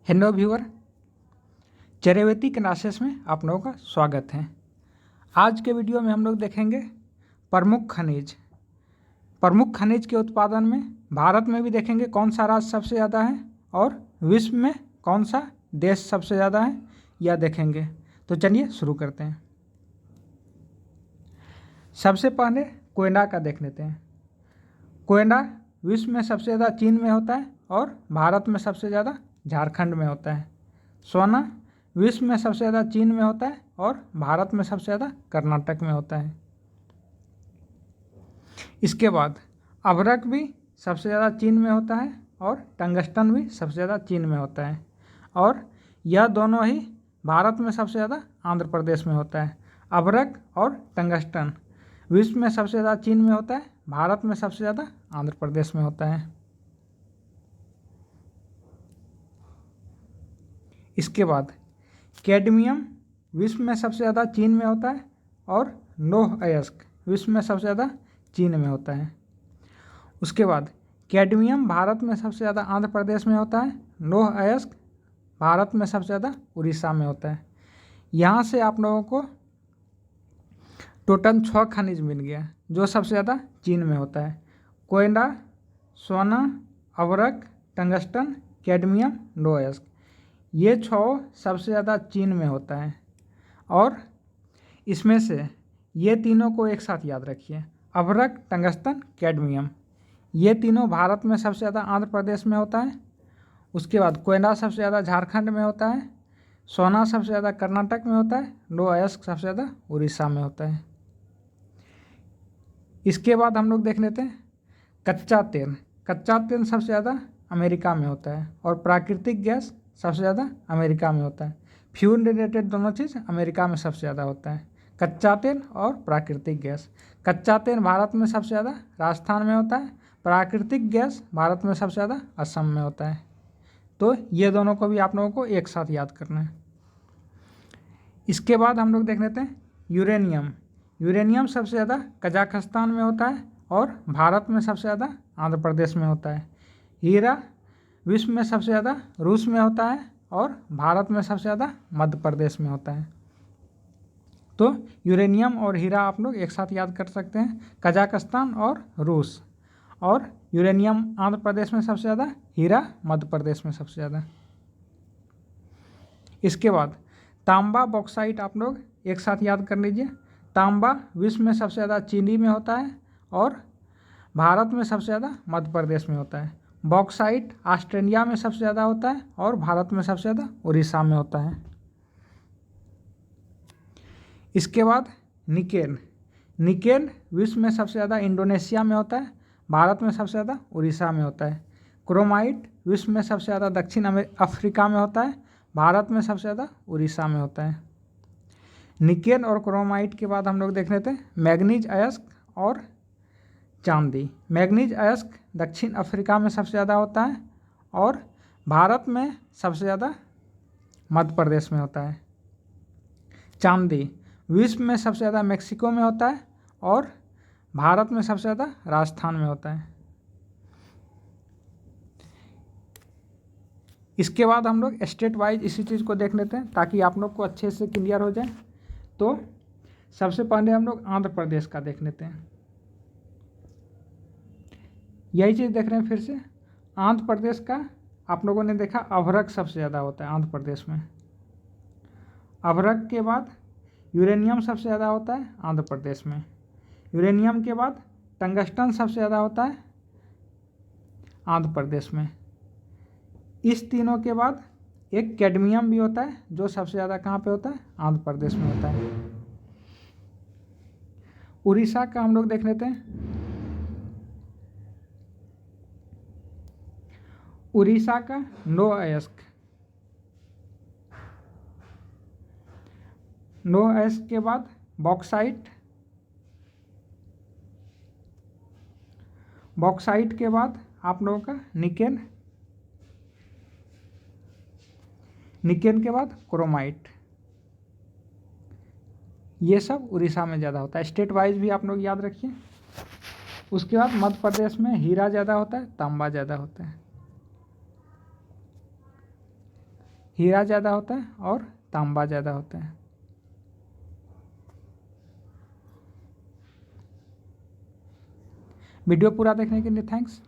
Hello viewer, चरैवेती classes में आप लोगों का स्वागत है। आज के वीडियो में हम लोग देखेंगे प्रमुख खनिज के उत्पादन में भारत में भी देखेंगे कौन सा राज्य सबसे ज़्यादा है और विश्व में कौन सा देश सबसे ज़्यादा है यह देखेंगे। तो चलिए शुरू करते हैं। सबसे पहले कोयला का देख लेते हैं। कोयला विश्व में सबसे ज़्यादा चीन में होता है और भारत में सबसे ज़्यादा झारखंड में होता है। सोना विश्व में सबसे ज़्यादा चीन में होता है और भारत में सबसे ज़्यादा कर्नाटक में होता है। इसके बाद अभ्रक भी सबसे ज़्यादा चीन में होता है और टंगस्टन भी सबसे ज़्यादा चीन में होता है और यह दोनों ही भारत में सबसे ज़्यादा आंध्र प्रदेश में होता है। अभ्रक और टंगस्टन विश्व में सबसे ज़्यादा चीन में होता है, भारत में सबसे ज़्यादा आंध्र प्रदेश में होता है। इसके बाद कैडमियम विश्व में सबसे ज़्यादा चीन में होता है और लौह अयस्क विश्व में सबसे ज़्यादा चीन में होता है। उसके बाद कैडमियम भारत में सबसे ज़्यादा आंध्र प्रदेश में होता है, लौह अयस्क भारत में सबसे ज़्यादा उड़ीसा में होता है। यहाँ से आप लोगों को टोटल 6 खनिज मिल गया जो सबसे ज़्यादा चीन में होता है। कोयला, सोना, अभ्रक, टंगस्टन, कैडमियम, लौह अयस्क, ये 6 सबसे ज़्यादा चीन में होता है। और इसमें से ये तीनों को एक साथ याद रखिए, अभ्रक, टंगस्टन, कैडमियम, ये तीनों भारत में सबसे ज़्यादा आंध्र प्रदेश में होता है। उसके बाद कोयला सबसे ज़्यादा झारखंड में होता है, सोना सबसे ज़्यादा कर्नाटक में होता है, लौह अयस्क सबसे ज़्यादा उड़ीसा में होता है। इसके बाद हम लोग देख लेते हैं कच्चा तेल सबसे ज़्यादा अमेरिका में होता है और प्राकृतिक गैस सबसे ज़्यादा अमेरिका में होता है। फ्यूल रिलेटेड दोनों चीज़ अमेरिका में सबसे ज़्यादा होता है, कच्चा तेल और प्राकृतिक गैस। कच्चा तेल भारत में सबसे ज़्यादा राजस्थान में होता है, प्राकृतिक गैस भारत में सबसे ज़्यादा असम में होता है। तो ये दोनों को भी आप लोगों को एक साथ याद करना है। इसके बाद हम लोग देख लेते हैं यूरेनियम सबसे ज़्यादा कजाकिस्तान में होता है और भारत में सबसे ज़्यादा आंध्र प्रदेश में होता है। हीरा विश्व में सबसे ज़्यादा रूस में होता है और भारत में सबसे ज़्यादा मध्य प्रदेश में होता है। तो यूरेनियम और हीरा आप लोग एक साथ याद कर सकते हैं, कजाकिस्तान और रूस, और यूरेनियम आंध्र प्रदेश में सबसे ज़्यादा, हीरा मध्य प्रदेश में सबसे ज़्यादा। इसके बाद तांबा बॉक्साइट आप लोग एक साथ याद कर लीजिए। तांबा विश्व में सबसे ज़्यादा चीनी में होता है और भारत में सबसे ज़्यादा मध्य प्रदेश में होता है। बॉक्साइट ऑस्ट्रेलिया में सबसे ज़्यादा होता है और भारत में सबसे ज़्यादा उड़ीसा में होता है। इसके बाद निकेल विश्व में सबसे ज़्यादा इंडोनेशिया में होता है, भारत में सबसे ज़्यादा उड़ीसा में होता है। क्रोमाइट विश्व में सबसे ज़्यादा दक्षिण अफ्रीका में होता है, भारत में सबसे ज़्यादा उड़ीसा में होता है। निकेल और क्रोमाइट के बाद हम लोग देख लेते हैं मैग्नीज अयस्क और चांदी। मैग्नीज अयस्क दक्षिण अफ्रीका में सबसे ज़्यादा होता है और भारत में सबसे ज़्यादा मध्य प्रदेश में होता है। चांदी विश्व में सबसे ज़्यादा मेक्सिको में होता है और भारत में सबसे ज़्यादा राजस्थान में होता है। इसके बाद हम लोग स्टेट वाइज इसी चीज़ को देख लेते हैं ताकि आप लोग को अच्छे से क्लियर हो जाए। तो सबसे पहले हम लोग आंध्र प्रदेश का देख लेते हैं। यही चीज़ देख रहे हैं फिर से, आंध्र प्रदेश का आप लोगों ने देखा अभ्रक सबसे ज़्यादा होता है आंध्र प्रदेश में। अभ्रक के बाद यूरेनियम सबसे ज़्यादा होता है आंध्र प्रदेश में। यूरेनियम के बाद टंगस्टन सबसे ज़्यादा होता है आंध्र प्रदेश में। इस तीनों के बाद एक कैडमियम भी होता है जो सबसे ज़्यादा कहाँ पे होता है, आंध्र प्रदेश में होता है। उड़ीसा का हम लोग देख लेते हैं। उड़ीसा का लौह अयस्क के बाद बॉक्साइट के बाद आप लोगों का निकेल के बाद क्रोमाइट, ये सब उड़ीसा में ज़्यादा होता है। स्टेट वाइज भी आप लोग याद रखिए। उसके बाद मध्य प्रदेश में हीरा ज़्यादा होता है, तांबा ज़्यादा होता है। हीरा ज़्यादा होता है और तांबा ज़्यादा होता है। वीडियो पूरा देखने के लिए थैंक्स।